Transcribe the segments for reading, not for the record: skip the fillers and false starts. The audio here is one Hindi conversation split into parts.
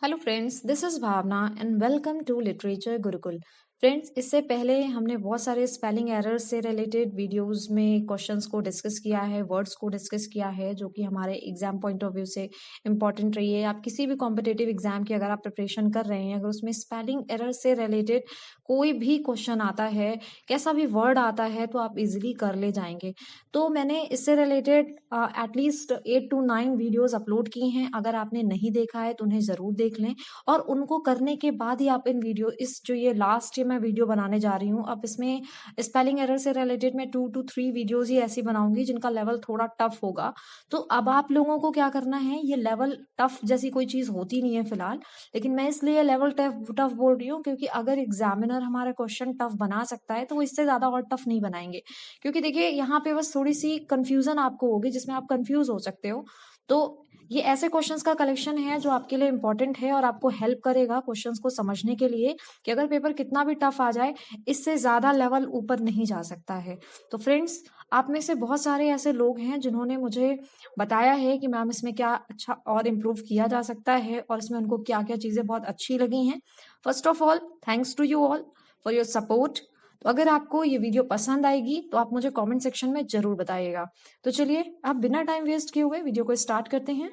Hello friends, this is Bhavna and welcome to literature Gurukul. Friends, इससे पहले हमने बहुत सारे स्पेलिंग एरर्स से रिलेटेड वीडियोस में क्वेश्चंस को डिस्कस किया है, वर्ड्स को डिस्कस किया है, जो कि हमारे एग्जाम पॉइंट ऑफ व्यू से इंपॉर्टेंट रही है। आप किसी भी कॉम्पिटिटिव एग्जाम की अगर आप प्रिपरेशन कर रहे हैं, अगर उसमें स्पेलिंग एरर से रिलेटेड कोई भी क्वेश्चन आता है, कैसा भी वर्ड आता है, तो आप इजिली कर ले जाएंगे। तो मैंने इससे related at least 8 to 9 videos upload की हैं। अगर आपने नहीं देखा है तो उन्हें जरूर देख लें, और उनको करने के बाद ही आप इन वीडियो इस जो ये लास्ट मैं वीडियो बनाने जा रही हूँ, अब इसमें स्पेलिंग एरर से रिलेटेड मैं 2 to 3 वीडियोस ही ऐसी बनाऊंगी जिनका लेवल थोड़ा टफ होगा। तो अब आप लोगों को क्या करना है, ये लेवल टफ जैसी कोई चीज होती नहीं है फिलहाल, लेकिन मैं इसलिए लेवल टफ टफ बोल रही हूँ क्योंकि अगर एग्जामिनर हमारा क्वेश्चन टफ बना सकता है तो वो इससे ज्यादा और टफ नहीं बनाएंगे। क्योंकि देखिए, यहाँ पे बस थोड़ी सी कंफ्यूजन आपको होगी जिसमें आप कंफ्यूज हो सकते हो। तो ये ऐसे क्वेश्चंस का कलेक्शन है जो आपके लिए इंपॉर्टेंट है और आपको हेल्प करेगा क्वेश्चंस को समझने के लिए, कि अगर पेपर कितना भी टफ आ जाए, इससे ज्यादा लेवल ऊपर नहीं जा सकता है। तो फ्रेंड्स, आप में से बहुत सारे ऐसे लोग हैं जिन्होंने मुझे बताया है कि मैम इसमें क्या अच्छा और इम्प्रूव किया जा सकता है, और इसमें उनको क्या क्या चीजें बहुत अच्छी लगी हैं। First of all, thanks to you all for your support. तो अगर आपको ये वीडियो पसंद आएगी तो आप मुझे कमेंट सेक्शन में जरूर बताइएगा। तो चलिए, आप बिना टाइम वेस्ट किए हुए वीडियो को स्टार्ट करते हैं।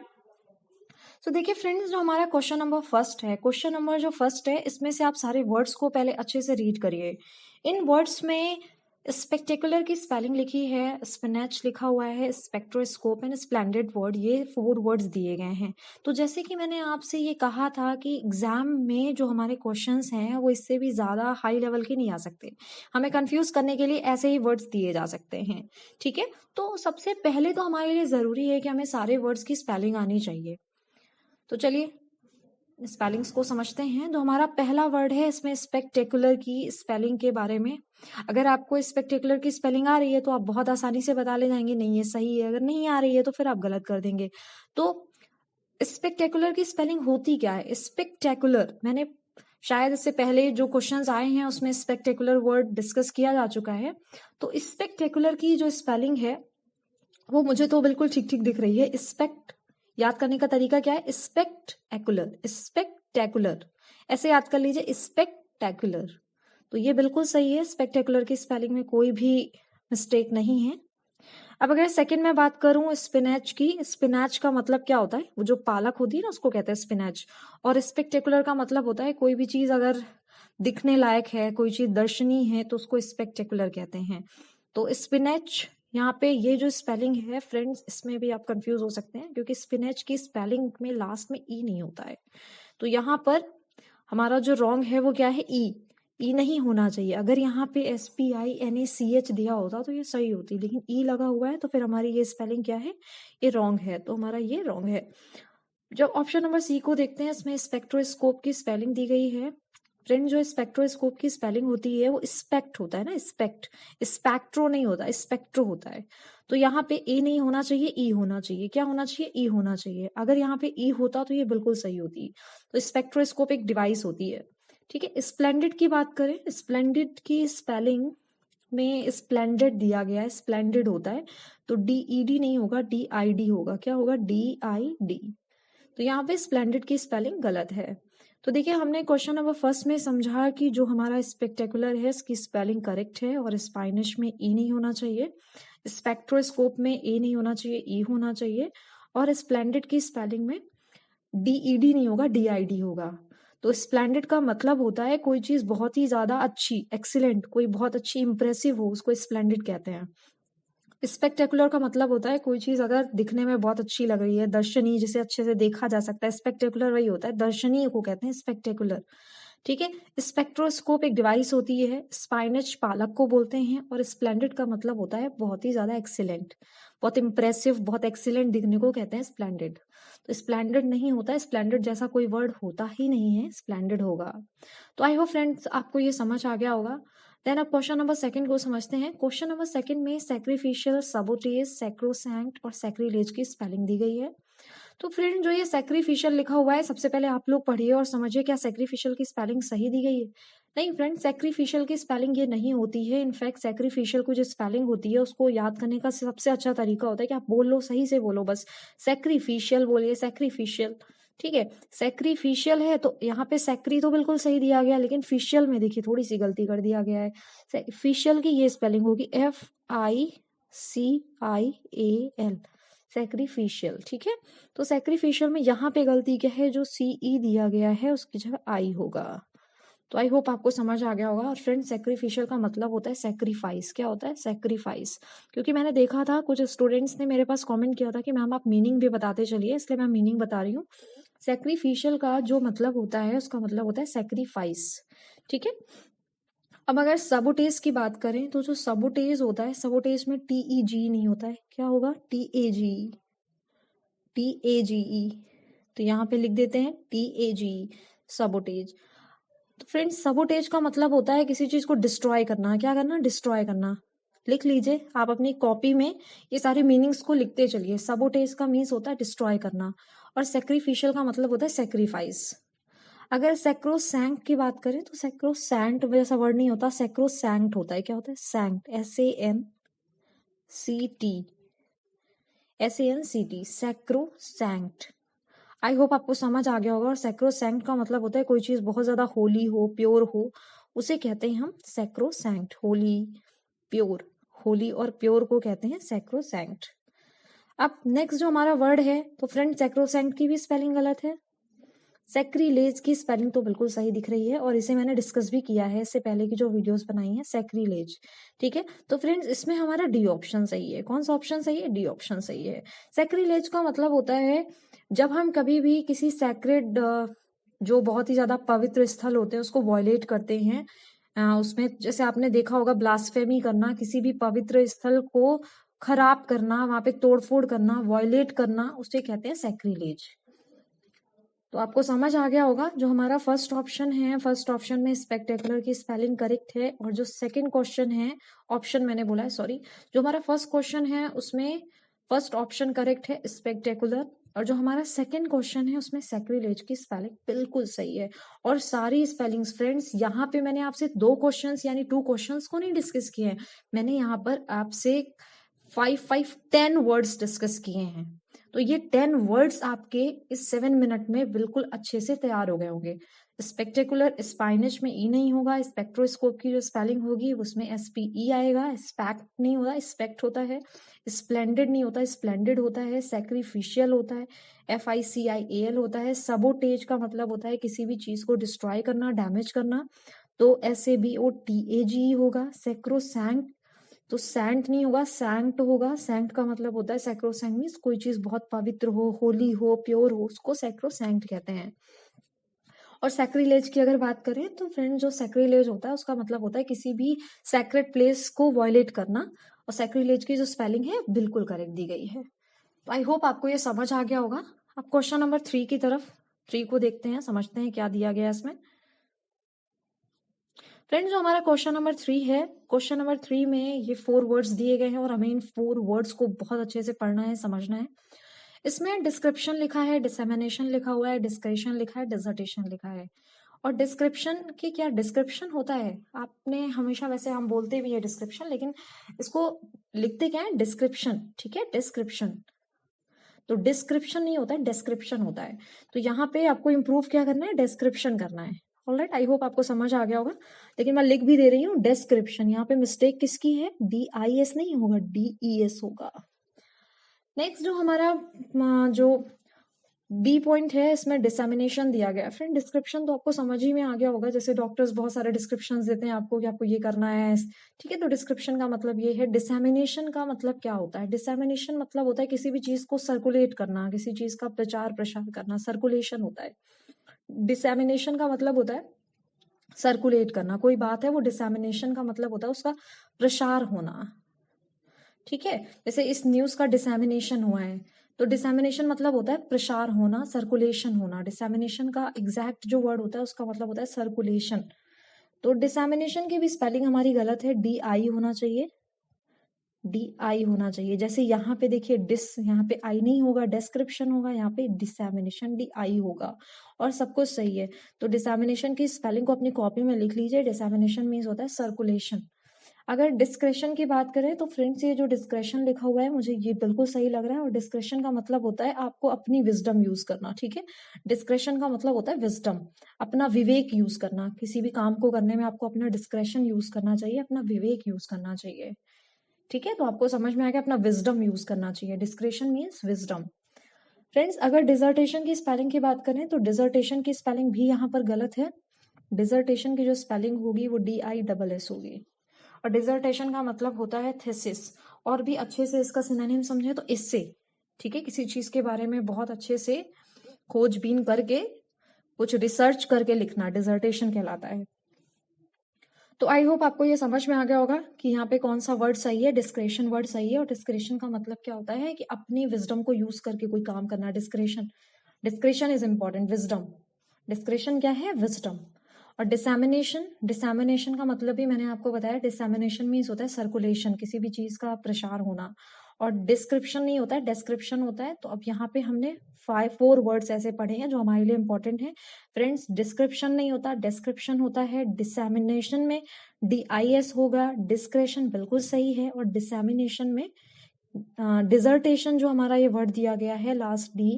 तो देखिए फ्रेंड्स, जो हमारा क्वेश्चन नंबर फर्स्ट है, क्वेश्चन नंबर जो फर्स्ट है, इसमें से आप सारे वर्ड्स को पहले अच्छे से रीड करिए। इन वर्ड्स में स्पेक्टेकुलर की स्पेलिंग लिखी है, स्पिनच लिखा हुआ है, स्पेक्ट्रोस्कोप एंड स्प्लेंडेड वर्ड, ये 4 वर्ड्स दिए गए हैं। तो जैसे कि मैंने आपसे ये कहा था कि एग्जाम में जो हमारे क्वेश्चंस हैं वो इससे भी ज्यादा हाई लेवल के नहीं आ सकते, हमें कंफ्यूज करने के लिए ऐसे ही वर्ड्स दिए जा सकते हैं। ठीक है, तो सबसे पहले तो हमारे लिए जरूरी है कि हमें सारे वर्ड्स की स्पेलिंग आनी चाहिए। तो चलिए स्पेलिंग्स को समझते हैं। तो हमारा पहला वर्ड है इसमें स्पेक्टेकुलर की स्पेलिंग के बारे में। अगर आपको स्पेक्टेकुलर की स्पेलिंग आ रही है तो आप बहुत आसानी से बता ले जाएंगे नहीं ये सही है, अगर नहीं आ रही है तो फिर आप गलत कर देंगे। तो स्पेक्टेकुलर की स्पेलिंग होती क्या है? स्पेक्टेकुलर, मैंने शायद इससे पहले जो क्वेश्चंस आए हैं उसमें स्पेक्टेकुलर वर्ड डिस्कस किया जा चुका है। तो स्पेक्टेकुलर की जो स्पेलिंग है वो मुझे तो बिल्कुल ठीक ठीक दिख रही है। स्पेक्ट याद करने का तरीका क्या है? स्पेक्टेकुलर, स्पेक्टेकुलर, ऐसे याद कर लीजिए, स्पेक्टेकुलर। तो ये बिल्कुल सही है, स्पेक्टेकुलर की स्पेलिंग में कोई भी मिस्टेक नहीं है। अब अगर सेकंड में बात करूं स्पिनच की, स्पिनच का मतलब क्या होता है? वो जो पालक होती है ना, उसको कहते हैं स्पिनच। और स्पेक्टेकुलर का मतलब होता है कोई भी चीज अगर दिखने लायक है, कोई चीज दर्शनीय है, तो उसको स्पेक्टेकुलर कहते हैं। तो स्पिनच, यहाँ पे ये जो स्पेलिंग है फ्रेंड्स, इसमें भी आप कंफ्यूज हो सकते हैं क्योंकि स्पिनच की स्पेलिंग में लास्ट में ई नहीं होता है। तो यहाँ पर हमारा जो रॉन्ग है वो क्या है? ई। ई नहीं होना चाहिए। अगर यहाँ पे SPINACH दिया होता तो ये सही होती, लेकिन ई लगा हुआ है तो फिर हमारी ये स्पेलिंग क्या है? ये रॉन्ग है, तो हमारा ये रॉन्ग है। जब ऑप्शन नंबर सी को देखते हैं, इसमें स्पेक्ट्रोस्कोप की स्पेलिंग दी गई है। फ्रेंड, जो स्पेक्ट्रोस्कोप की स्पेलिंग होती है वो स्पेक्ट होता है ना, स्पेक्ट, स्पेक्ट्रो नहीं होता, स्पेक्ट्रो होता है। तो यहाँ पे ए नहीं होना चाहिए, ई होना चाहिए। क्या होना चाहिए? ई होना चाहिए। अगर यहाँ पे ई होता तो ये बिल्कुल सही होती। तो स्पेक्ट्रोस्कोप एक डिवाइस होती है। ठीक है, स्प्लेंडेड की बात करें, स्प्लेंडेड की स्पेलिंग में स्प्लेंडेड दिया गया है, स्प्लेंडेड होता है। तो DED नहीं होगा, DID होगा। क्या होगा? DID। तो यहाँ पे स्प्लेंडेड की स्पेलिंग गलत है। तो देखिए, हमने क्वेश्चन नंबर फर्स्ट में समझा कि जो हमारा स्पेक्टेकुलर है इसकी स्पेलिंग करेक्ट है, और स्पाइनिश में ई नहीं होना चाहिए, स्पेक्ट्रोस्कोप में ए नहीं होना चाहिए, ई होना चाहिए, और स्प्लेंडेड की स्पेलिंग में DED नहीं होगा, DID होगा। तो स्प्लेंडेड का मतलब होता है कोई चीज बहुत ही ज्यादा अच्छी, एक्सीलेंट, कोई बहुत अच्छी इंप्रेसिव हो, उसको स्प्लेंडेड कहते हैं। स्पेक्टेकुलर का मतलब होता है कोई चीज अगर दिखने में बहुत अच्छी लग रही है, दर्शनीय, जिसे अच्छे से देखा जा सकता है, स्पेक्टेकुलर वही होता है, दर्शनीय को कहते हैं स्पेक्टेकुलर। ठीक है, स्पेक्ट्रोस्कोप एक डिवाइस होती है, स्पाइनच पालक को बोलते हैं, और स्प्लेंडेड का मतलब होता है बहुत ही ज्यादा एक्सीलेंट, बहुत इंप्रेसिव, बहुत एक्सीलेंट दिखने को कहते हैं स्प्लेंडेड। तो स्प्लेंडेड नहीं होता, स्प्लेंडेड जैसा कोई वर्ड होता ही नहीं है, स्प्लेंडेड होगा। तो आई होप फ्रेंड्स आपको ये समझ आ गया होगा। देन अब क्वेश्चन नंबर सेकंड को समझते हैं। क्वेश्चन नंबर सेकंड में सैक्रिफिशियल, सबोटेज, सैक्रोसैंक्ट और सैक्रिलेज की स्पेलिंग दी गई है। तो फ्रेंड, जो ये सैक्रिफिशियल लिखा हुआ है, सबसे पहले आप लोग पढ़िए और समझिए क्या सैक्रिफिशियल की स्पेलिंग सही दी गई है? नहीं फ्रेंड, सैक्रिफिशियल की स्पेलिंग ये नहीं होती है। इनफैक्ट सैक्रिफिशियल को जो स्पेलिंग होती है उसको याद करने का सबसे अच्छा तरीका होता है कि आप बोल लो, सही से बोलो, बस सैक्रिफिशियल बोलिए, सैक्रिफिशियल। ठीक है। सैक्रिफिशियल है तो यहाँ पे सैक्री तो बिल्कुल सही दिया गया, लेकिन फिशियल में देखिए थोड़ी सी गलती कर दिया गया है। फिशियल की ये स्पेलिंग होगी FICIAL, सैक्रिफिशियल। ठीक है, तो सैक्रिफिशियल में यहाँ पे गलती क्या है, जो CE दिया गया है उसकी जगह आई होगा। तो आई होप आपको समझ आ गया होगा। और फ्रेंड, सैक्रिफिशियल का मतलब होता है सैक्रिफाइस। क्या होता है? सैक्रिफाइस। क्योंकि मैंने देखा था कुछ स्टूडेंट्स ने मेरे पास कमेंट किया था कि मैम आप मीनिंग भी बताते चलिए, इसलिए मैं मीनिंग बता रही हूँ। सैक्रिफिशियल का जो मतलब होता है उसका मतलब होता है सैक्रिफाइस। ठीक है। अब अगर सबोटेज की बात करें तो जो सबोटेज होता है, सबोटेज में TEG नहीं होता है, क्या होगा? TAG, TAGE। तो यहाँ पे लिख देते हैं TAG, सबोटेज। तो फ्रेंड्स, सबोटेज का मतलब होता है किसी चीज को डिस्ट्रॉय करना। क्या करना? डिस्ट्रॉय करना। लिख लीजिए आप अपनी कॉपी में, ये सारे मीनिंग्स को लिखते चलिए। सबोटेज का मीन्स होता है डिस्ट्रॉय करना, और सैक्रिफिशियल का मतलब होता है सैक्रिफाइस। अगर सैक्रोसैंक्ट की बात करें तो सैक्रोसैंक्ट जैसा वर्ड नहीं होता, सैक्रोसैंक्ट होता है। क्या होता है? सैंक्ट, SANCT, सैक्रोसैंक्ट। आई होप आपको समझ आ गया होगा। और सैक्रोसैंक्ट का मतलब होता है कोई चीज बहुत ज्यादा होली हो, प्योर हो, उसे कहते हैं हम सैक्रोसैंक्ट। होली, प्योर, होली और प्योर को कहते हैं सैक्रोसैंक्ट। अब नेक्स्ट जो हमारा वर्ड है, तो फ्रेंड सैक्रोसैंक्ट की भी स्पेलिंग गलत है। सैक्रिलेज की स्पेलिंग तो बिल्कुल सही दिख रही है, और इसे मैंने डिस्कस भी किया है इससे पहले की जो वीडियोस बनाई है, सैक्रिलेज। ठीक है, तो फ्रेंड्स इसमें हमारा डी ऑप्शन सही है। कौन सा ऑप्शन सही है? डी ऑप्शन सही है। सैक्रिलेज का मतलब होता है जब हम कभी भी किसी सैक्रेड, जो बहुत ही ज्यादा पवित्र स्थल होते हैं, उसको वॉयलेट करते हैं। उसमें जैसे आपने देखा होगा, ब्लास्फेमी करना, किसी भी पवित्र स्थल को खराब करना, वहां पे तोड़फोड़ करना, वॉयलेट करना, उसे कहते हैं सैक्रिलेज। तो आपको समझ आ गया होगा। जो हमारा फर्स्ट ऑप्शन है, फर्स्ट ऑप्शन में स्पेक्टेकुलर की स्पेलिंग करेक्ट है, और जो सेकंड क्वेश्चन है, ऑप्शन मैंने बोला है, सॉरी, जो हमारा फर्स्ट क्वेश्चन है उसमें फर्स्ट ऑप्शन करेक्ट है, स्पेक्टेकुलर। और जो हमारा सेकंड क्वेश्चन है उसमें सैक्रिलेज की स्पेलिंग बिल्कुल सही है। और सारी स्पेलिंग्स फ्रेंड्स, यहाँ पे मैंने आपसे 2 क्वेश्चंस यानी 2 क्वेश्चंस को नहीं डिस्कस किए हैं, मैंने यहाँ पर आपसे 10 वर्ड्स डिस्कस किए हैं। तो ये 10 वर्ड्स आपके इस 7 मिनट में बिल्कुल अच्छे से तैयार हो गए होंगे। स्पेक्टेकुलर, स्पाइनिश में ई नहीं होगा। स्पेक्ट्रोस्कोप की जो स्पेलिंग होगी उसमें SPE आएगा। स्पेक्ट नहीं होता, स्पेक्ट होता है। स्प्लेंडेड नहीं होता, स्प्लेंडेड होता है। सैक्रिफिशियल होता है, FICIAL होता है। सबोटेज का मतलब होता है किसी भी चीज को डिस्ट्रॉय करना, डैमेज करना, तो SABOTAGE होगा। सैक्रोसैंक्ट तो सैंट नहीं होगा, सैंक्ट होगा। सैंक्ट का मतलब होता है, सैक्रोसैंक्ट मीन्स कोई चीज बहुत पवित्र हो, होली हो, प्योर हो, उसको सैक्रोसैंक्ट कहते हैं। और सैक्रिलेज की अगर बात करें तो फ्रेंड, जो सैक्रिलेज होता है उसका मतलब होता है किसी भी सैक्रेड प्लेस को वॉयलेट करना। और सैक्रिलेज की जो स्पेलिंग है बिल्कुल करेक्ट दी गई है। तो आई होप आपको ये समझ आ गया होगा। अब क्वेश्चन नंबर 3 की तरफ, 3 को देखते हैं, समझते हैं क्या दिया गया है इसमें। फ्रेंड्स, जो हमारा क्वेश्चन नंबर 3 है, क्वेश्चन नंबर 3 में ये 4 वर्ड्स दिए गए हैं, और हमें इन 4 वर्ड्स को बहुत अच्छे से पढ़ना है, समझना है। इसमें डिस्क्रिप्शन लिखा है, डिसेमिनेशन लिखा हुआ है, डिस्क्रिप्शन लिखा है, डिसर्टेशन लिखा है। और डिस्क्रिप्शन की क्या डिस्क्रिप्शन होता है, आपने हमेशा, वैसे हम बोलते भी है डिस्क्रिप्शन, लेकिन इसको लिखते क्या है? डिस्क्रिप्शन। ठीक है, डिस्क्रिप्शन। तो डिस्क्रिप्शन नहीं होता है, डिस्क्रिप्शन होता है। तो यहाँ पे आपको इंप्रूव क्या करना है? डिस्क्रिप्शन करना है। ऑलराइट, आई होप आपको समझ आ गया होगा। लेकिन मैं लिख भी दे रही हूँ डिस्क्रिप्शन। यहाँ पे मिस्टेक किसकी है? DIS नहीं होगा, DES होगा। नेक्स्ट जो हमारा जो बी पॉइंट है, इसमें डिसेमिनेशन दिया गया है। फ्रेंड, डिस्क्रिप्शन तो आपको समझ ही में आ गया होगा। जैसे डॉक्टर्स बहुत सारे डिस्क्रिप्शन देते हैं आपको कि आपको ये करना है, ठीक है। तो डिस्क्रिप्शन का मतलब ये है। डिसेमिनेशन का मतलब क्या होता है? डिसेमिनेशन मतलब होता है किसी भी चीज को सर्कुलेट करना, किसी चीज का प्रचार प्रसार करना, सर्कुलेशन होता है। डिसेमिनेशन का मतलब होता है सर्कुलेट करना। कोई बात है, वो डिसेमिनेशन का मतलब होता है उसका प्रसार होना। ठीक है, जैसे इस न्यूज का डिसेमिनेशन हुआ है, तो डिसेमिनेशन मतलब होता है प्रसार होना, सर्कुलेशन होना। डिसेमिनेशन का एग्जैक्ट जो वर्ड होता है उसका मतलब होता है सर्कुलेशन। तो डिसेमिनेशन की भी स्पेलिंग हमारी गलत है, DI होना चाहिए, DI होना चाहिए। जैसे यहाँ पे देखिए यहाँ पे आई नहीं होगा, डिस्क्रिप्शन होगा, यहाँ पे डिसेमिनेशन DI होगा, और सब कुछ सही है। तो डिसेमिनेशन की स्पेलिंग को अपनी कॉपी में लिख लीजिए। डिसेमिनेशन मीन्स होता है सर्कुलेशन। अगर डिस्क्रेशन की बात करें तो फ्रेंड्स ये जो डिस्क्रेशन लिखा हुआ है मुझे ये बिल्कुल सही लग रहा है, और डिस्क्रेशन का मतलब होता है आपको अपनी विजडम यूज करना, ठीक है। डिस्क्रेशन का मतलब होता है विजडम, अपना विवेक यूज करना। किसी भी काम को करने में आपको अपना डिस्क्रेशन यूज करना चाहिए, अपना विवेक यूज करना चाहिए, ठीक है। तो आपको समझ में आ गया, अपना विजडम यूज करना चाहिए। Discretion means wisdom. फ्रेंड्स अगर डिजर्टेशन की स्पेलिंग की बात करें तो डिजर्टेशन की स्पेलिंग भी यहाँ पर गलत है। डिजर्टेशन की जो स्पेलिंग होगी वो DISS होगी, और डिजर्टेशन का मतलब होता है थीसिस। और भी अच्छे से इसका सिनोनिम समझे तो इससे, ठीक है, किसी चीज के बारे में बहुत अच्छे से खोजबीन करके कुछ रिसर्च करके लिखना डिजर्टेशन कहलाता है। तो आई होप आपको ये समझ में आ गया होगा कि यहाँ पे कौन सा वर्ड सही है। डिस्क्रेशन वर्ड सही है, और डिस्क्रेशन का मतलब क्या होता है कि अपनी विजडम को यूज करके कोई काम करना। Discretion, discretion is important, wisdom. Discretion क्या है? विजडम। और डिसैमिनेशन, डिसैमिनेशन का मतलब भी मैंने आपको बताया। डिसैमिनेशन मीन्स होता है सर्कुलेशन, किसी भी चीज का प्रसार होना। और डिस्क्रिप्शन नहीं होता है, डिस्क्रिप्शन होता है। तो अब यहाँ पे हमने 4 वर्ड्स ऐसे पढ़े हैं जो हमारे लिए इंपॉर्टेंट हैं। फ्रेंड्स डिस्क्रिप्शन नहीं होता, डिस्क्रिप्शन होता है। डिसैमिनेशन में DIS होगा। डिस्क्रेशन बिल्कुल सही है, और डिसैमिनेशन में डिजर्टेशन जो हमारा ये वर्ड दिया गया है लास्ट D,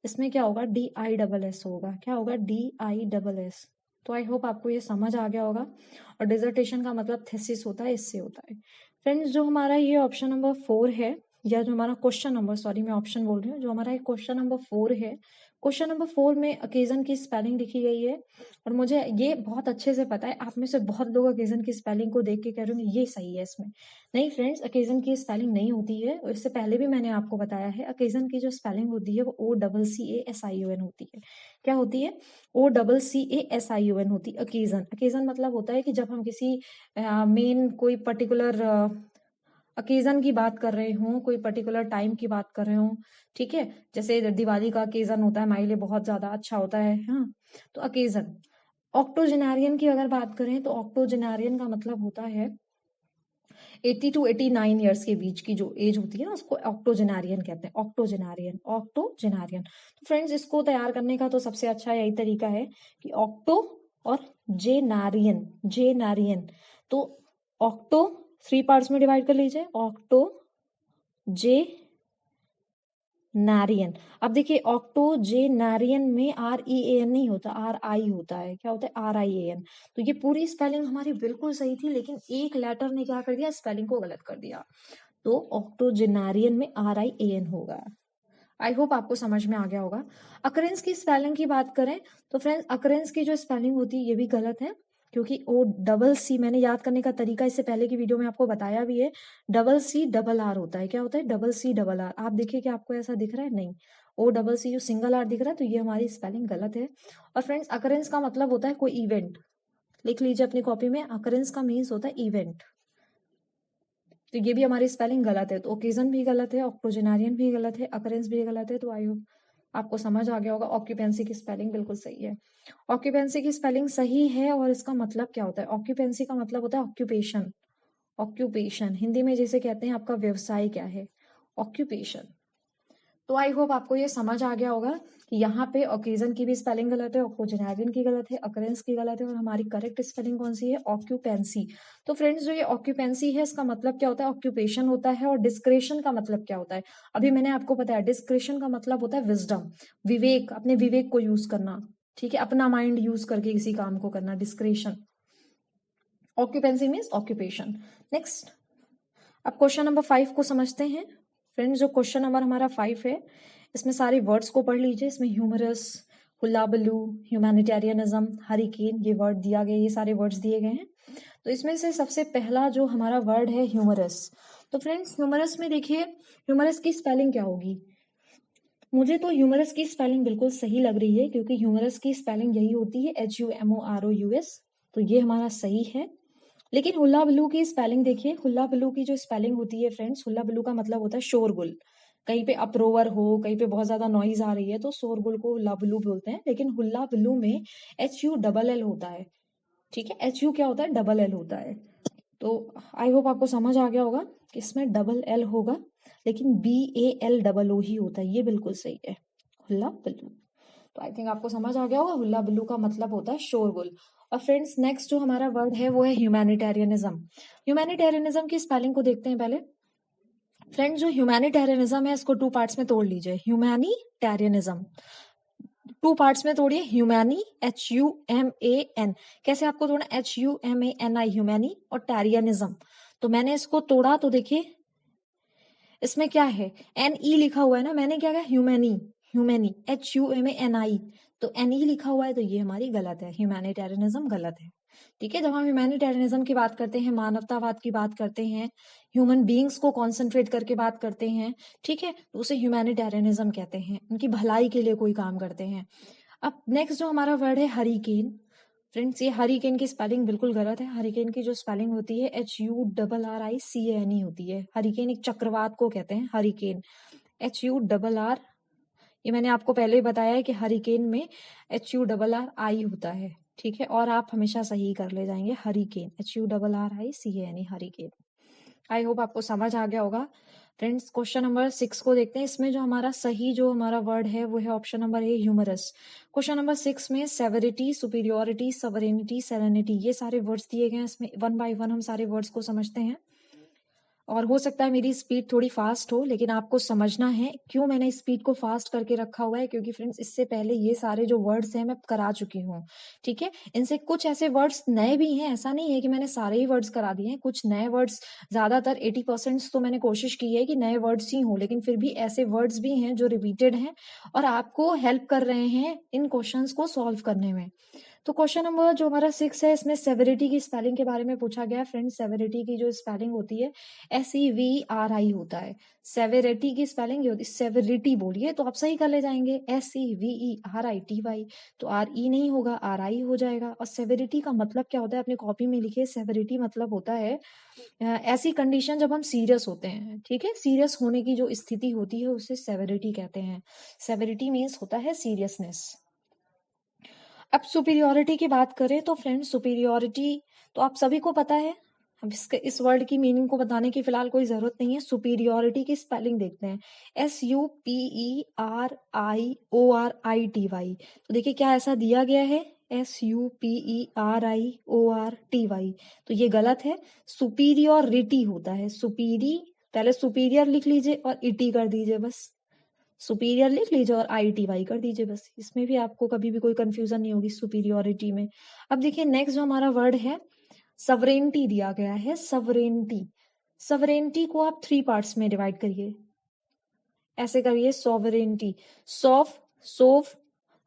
इसमें क्या होगा? DISS होगा। क्या होगा? DISS। तो आई होप आपको ये समझ आ गया होगा। और डिजर्टेशन का मतलब थीसिस होता है, इससे होता है। फ्रेंड्स जो हमारा ये ऑप्शन नंबर 4 है, या जो हमारा क्वेश्चन नंबर, सॉरी मैं ऑप्शन बोल रही हूँ, जो हमारा क्वेश्चन नंबर 4 है, क्वेश्चन नंबर 4 में ओकेजन की स्पेलिंग लिखी गई है। और मुझे ये बहुत अच्छे से पता है, आप में से बहुत लोग ओकेजन की स्पेलिंग को देख के कह रहे होंगे ये सही है इसमें। नहीं फ्रेंड्स, ओकेजन की स्पेलिंग नहीं होती है, और इससे पहले भी मैंने आपको बताया है। ओकेजन की जो स्पेलिंग होती है वो OCCASION होती है। क्या होती है? OCCASION होती है ओकेजन। ओकेजन मतलब होता है कि जब हम किसी मेन कोई पर्टिकुलर ओकेजन की बात कर रहे हूँ, कोई पर्टिकुलर टाइम की बात कर रहे हूँ, ठीक है। जैसे दिवाली का ओकेजन होता है हमारे लिए, बहुत ज्यादा अच्छा होता है, हाँ। तो ओकेजन। ऑक्टोजेनारियन की अगर बात करें तो ऑक्टोजेनारियन का मतलब होता है 80 to 89 ईयर्स के बीच की जो एज होती है ना, उसको ऑक्टोजेनारियन कहते हैं। ऑक्टोजेनारियन, ऑक्टोजेनारियन। तो फ्रेंड्स इसको तैयार करने का तो सबसे अच्छा यही तरीका है कि ऑक्टो और जेनारियन, जेनारियन। तो ऑक्टो 3 पार्ट्स में डिवाइड कर लीजिए, ऑक्टो जे नारियन। अब देखिए ऑक्टोजेनारियन में REAN नहीं होता, RI होता है। क्या होता है? RIAN। तो ये पूरी स्पेलिंग हमारी बिल्कुल सही थी, लेकिन एक लेटर ने क्या कर दिया? स्पेलिंग को गलत कर दिया। तो ऑक्टोजेनारियन में RIAN होगा। आई होप आपको समझ में आ गया होगा। अकरेंस की स्पेलिंग की बात करें तो फ्रेंड्स अकरेंस की जो स्पेलिंग होती है ये भी गलत है, क्योंकि OCC, मैंने याद करने का तरीका इससे पहले की वीडियो में आपको बताया भी है। CCR होता है। क्या होता है? CCR। आप देखिए कि आपको ऐसा दिख रहा है? नहीं। OCC जो सिंगल R दिख रहा है, तो ये हमारी स्पेलिंग गलत है। और फ्रेंड्स अकरेंस का मतलब होता है कोई इवेंट। लिख लीजिए अपनी कॉपी में, अकरेंस का मीन्स होता है इवेंट। तो ये भी हमारी स्पेलिंग गलत है। तो ओकेजन भी गलत है, ऑक्टोजेनारियन भी गलत है, अकरेंस भी गलत है। तो आई होप आपको समझ आ गया होगा। ऑक्यूपेंसी की स्पेलिंग बिल्कुल सही है। ऑक्यूपेंसी की स्पेलिंग सही है, और इसका मतलब क्या होता है? ऑक्यूपेंसी का मतलब होता है ऑक्यूपेशन। ऑक्यूपेशन हिंदी में जैसे कहते हैं आपका व्यवसाय क्या है, ऑक्यूपेशन। तो आई होप आपको ये समझ आ गया होगा कि यहाँ पे ओकेजन की भी स्पेलिंग गलत है, ऑक्टोजेनारियन की गलत है, अकरेंस की गलत है, और हमारी करेक्ट स्पेलिंग कौन सी है? ऑक्यूपेंसी। तो फ्रेंड्स जो ये ऑक्यूपेंसी है इसका मतलब क्या होता है? ऑक्यूपेशन होता है। और डिस्क्रेशन का मतलब क्या होता है? अभी मैंने आपको बताया, डिस्क्रेशन का मतलब होता है विजडम, विवेक, अपने विवेक को यूज करना, ठीक है, अपना माइंड यूज करके किसी काम को करना, discretion. Occupancy means occupation. Next, अब क्वेश्चन नंबर 5 को समझते हैं। फ्रेंड्स जो क्वेश्चन नंबर हमारा 5 है, इसमें सारे वर्ड्स को पढ़ लीजिए। इसमें ह्यूमरस, हुल्लाबल्लू, ह्यूमैनिटेरियनिज्म, हरिकेन, ये वर्ड दिया गया, ये सारे वर्ड्स दिए गए हैं। तो इसमें से सबसे पहला जो हमारा वर्ड है ह्यूमरस। तो फ्रेंड्स ह्यूमरस में देखिए, ह्यूमरस की स्पेलिंग क्या होगी? मुझे तो ह्यूमरस की स्पेलिंग बिल्कुल सही लग रही है, क्योंकि ह्यूमरस की स्पेलिंग यही होती है, HUMOROUS। तो ये हमारा सही है। लेकिन हुल्ला बिल्लू की स्पेलिंग देखिए, हुल्ला बिल्लू की जो स्पेलिंग होती है फ्रेंड्स, हुल्ला बिल्लू का मतलब होता है शोरगुल। कहीं पे अप्रोवर हो, कहीं पे बहुत ज्यादा नॉइज आ रही है, तो शोरगुल को हुल्ला बिल्लू बोलते हैं। लेकिन हुल्ला बिल्लू में HULL होता है, ठीक है। HU क्या होता है? DL होता है। तो आई होप आपको समझ आ गया होगा कि इसमें DL होगा, लेकिन BALOO ही होता है। ये बिल्कुल सही है, हुल्ला बिल्लू। तो आई थिंक आपको समझ आ गया होगा, हुल्ला बिल्लू का मतलब होता है शोरगुल। और फ्रेंड्स नेक्स्ट जो हमारा वर्ड है वो है ह्यूमैनिटेरियनिज्म। ह्यूमैनिटेरियनिज्म की स्पेलिंग को देखते हैं पहले। फ्रेंड्स जो ह्यूमैनिटेरियनिज्म है इसको 2 पार्ट्स में तोड़ लीजिए। ह्यूमैनिटेरियनिज्म 2 पार्ट्स में तोड़िए। ह्यूमैनी HUMAN, कैसे आपको तोड़ना, HUMANI ह्यूमैनी, और टेरियनिज्म। तो मैंने इसको तोड़ा तो देखिए इसमें क्या है, NE लिखा हुआ है ना, मैंने क्या कहा ह्यूमैनी, ह्यूमैनी HUMANI, तो NE लिखा हुआ है तो ये हमारी गलत है, ह्यूमैनिटेरियनिज्म गलत है। ठीक है, जब हम ह्यूमैनिटेरियनिज्म की बात करते हैं, मानवतावाद की बात करते हैं, ह्यूमन बींग्स को कॉन्सेंट्रेट करके बात करते हैं, ठीक है, तो उसे ह्यूमैनिटेरियनिज्म कहते हैं, उनकी भलाई के लिए कोई काम करते हैं। अब नेक्स्ट जो हमारा वर्ड है हरिकेन। फ्रेंड्स ये हरिकेन की स्पेलिंग बिल्कुल गलत है। हरिकेन की जो स्पेलिंग होती है HURRICANE होती है। हरिकेन एक चक्रवात को कहते हैं, हरिकेन HURR, ये मैंने आपको पहले ही बताया है कि हरिकेन में HURRI होता है। ठीक है, और आप हमेशा सही कर ले जाएंगे, hurricane HURRICANE hurricane. I hope आपको समझ आ गया होगा। फ्रेंड्स क्वेश्चन नंबर 6 को देखते हैं। इसमें जो हमारा वर्ड है वो है option number A, humorous. Question number 6 में सेवरिटी, सुपीरियोरिटी, सवरेनिटी, सेरेनिटी, ये सारे वर्ड्स दिए गए हैं। इसमें 1 बाय 1 हम सारे वर्ड्स को समझते हैं। और हो सकता है मेरी स्पीड थोड़ी फास्ट हो, लेकिन आपको समझना है क्यों मैंने स्पीड को फास्ट करके रखा हुआ है, क्योंकि फ्रेंड्स इससे पहले ये सारे जो वर्ड्स हैं मैं करा चुकी हूँ। ठीक है, इनसे कुछ ऐसे वर्ड्स नए भी हैं, ऐसा नहीं है कि मैंने सारे ही वर्ड्स करा दिए हैं, कुछ नए वर्ड्स, ज्यादातर 80% तो मैंने कोशिश की है कि नए वर्ड्स ही हों, लेकिन फिर भी ऐसे वर्ड्स भी हैं जो रिपीटेड हैं और आपको हेल्प कर रहे हैं इन क्वेश्चंस को सॉल्व करने में। तो क्वेश्चन नंबर जो हमारा 6 है, इसमें सेवेरिटी की स्पेलिंग के बारे में पूछा गया है। फ्रेंड्स सेवेरिटी की जो स्पेलिंग होती है SEVERI होता है। सेवेरिटी की स्पेलिंग ये होती है, सेवेरिटी बोलिए तो आप सही कर ले जाएंगे, SEVERITY, तो RE नहीं होगा, RI हो जाएगा। और सेवेरिटी का मतलब क्या होता है, अपनी कॉपी में लिखिए। सेवेरिटी मतलब होता है ऐसी कंडीशन जब हम सीरियस होते हैं। ठीक है, सीरियस होने की जो स्थिति होती है उसे सेवेरिटी कहते हैं। सेवेरिटी मीन्स होता है सीरियसनेस। अब सुपीरियोरिटी की बात करें तो फ्रेंड्स सुपीरियोरिटी तो आप सभी को पता है। अब इस वर्ड की मीनिंग को बताने की फिलहाल कोई जरूरत नहीं है। सुपीरियोरिटी की स्पेलिंग देखते हैं, SUPERIORITY। तो देखिए क्या ऐसा दिया गया है, SUPERIORTY, तो ये गलत है। सुपीरियोरिटी होता है, पहले सुपीरियर लिख लीजिए और इटी कर दीजिए, बस सुपीरियर लिख लीजिए और ITY कर दीजिए, बस इसमें भी आपको कभी भी कोई कंफ्यूजन नहीं होगी सुपीरियोरिटी में। अब देखिए नेक्स्ट जो हमारा वर्ड है सवरेंटी दिया गया है। सवरेंटी, सवरेंटी को आप 3 पार्ट्स में डिवाइड करिए, ऐसे करिए, सोवरेंटी, सोव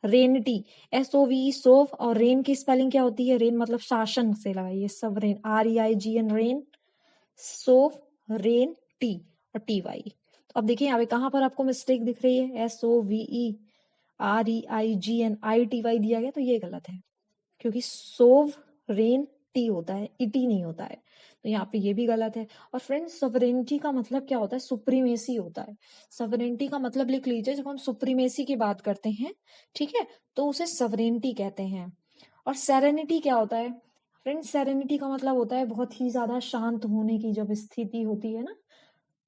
रेनिटी, SOVE सोव, और रेन की स्पेलिंग क्या होती है, रेन मतलब शासन से लगाइए, सवरेन REIGN रेन, सोव रेन टी और TY। तो अब देखिए यहाँ पे कहाँ पर आपको मिस्टेक दिख रही है, SOVEREIGNITY दिया गया, तो ये गलत है क्योंकि सोव रेन टी होता है, इटी नहीं होता है, तो यहाँ पे ये भी गलत है। और फ्रेंड्स सवरेनिटी का मतलब क्या होता है, सुप्रीमेसी होता है। सवरेनिटी का मतलब लिख लीजिए, जब हम सुप्रीमेसी की बात करते हैं, ठीक है, तो उसे सवरेनिटी कहते हैं। और सेरेनिटी क्या होता है फ्रेंड्स, सेरेनिटी का मतलब होता है बहुत ही ज्यादा शांत होने की जब स्थिति होती है ना,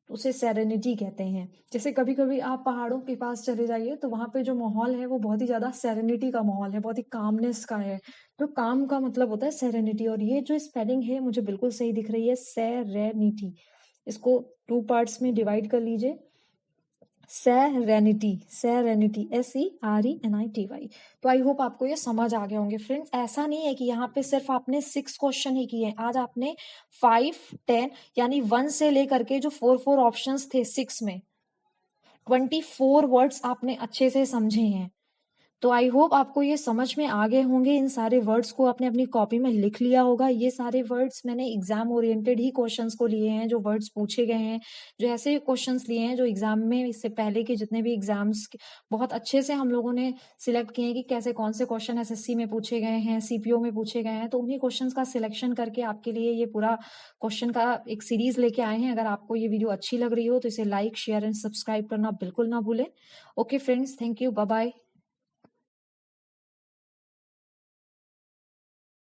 तो उसे सेरेनिटी कहते हैं। जैसे कभी कभी आप पहाड़ों के पास चले जाइए तो वहां पे जो माहौल है वो बहुत ही ज्यादा सेरेनिटी का माहौल है, बहुत ही कामनेस का है, तो काम का मतलब होता है सेरेनिटी। और ये जो स्पेलिंग है मुझे बिल्कुल सही दिख रही है, सेरेनिटी। इसको 2 पार्ट्स में डिवाइड कर लीजिए, सेरेनिटी, सेरेनिटी SERENITY। तो आई होप आपको ये समझ आ गए होंगे। फ्रेंड्स ऐसा नहीं है कि यहाँ पे सिर्फ आपने 6 क्वेश्चन ही किए हैं, आज आपने 5, 10 यानी 1 से लेकर के जो 4 ऑप्शंस थे 6 में 24 वर्ड्स आपने अच्छे से समझे हैं। तो आई होप आपको ये समझ में आ गए होंगे। इन सारे वर्ड्स को आपने अपनी कॉपी में लिख लिया होगा। ये सारे वर्ड्स मैंने एग्जाम ओरिएंटेड ही क्वेश्चंस को लिए हैं, जो वर्ड्स पूछे गए हैं, जो ऐसे क्वेश्चंस लिए हैं जो एग्जाम में इससे पहले के जितने भी एग्जाम्स बहुत अच्छे से हम लोगों ने सिलेक्ट किए हैं कि कैसे कौन से क्वेश्चन SSC में पूछे गए हैं, CPO में पूछे गए हैं, तो उन्हीं क्वेश्चंस का सिलेक्शन करके आपके लिए ये पूरा क्वेश्चन का एक सीरीज लेके आए हैं। अगर आपको ये वीडियो अच्छी लग रही हो तो इसे लाइक, शेयर एंड सब्सक्राइब करना बिल्कुल ना भूलें। Okay friends, thank you, bye bye.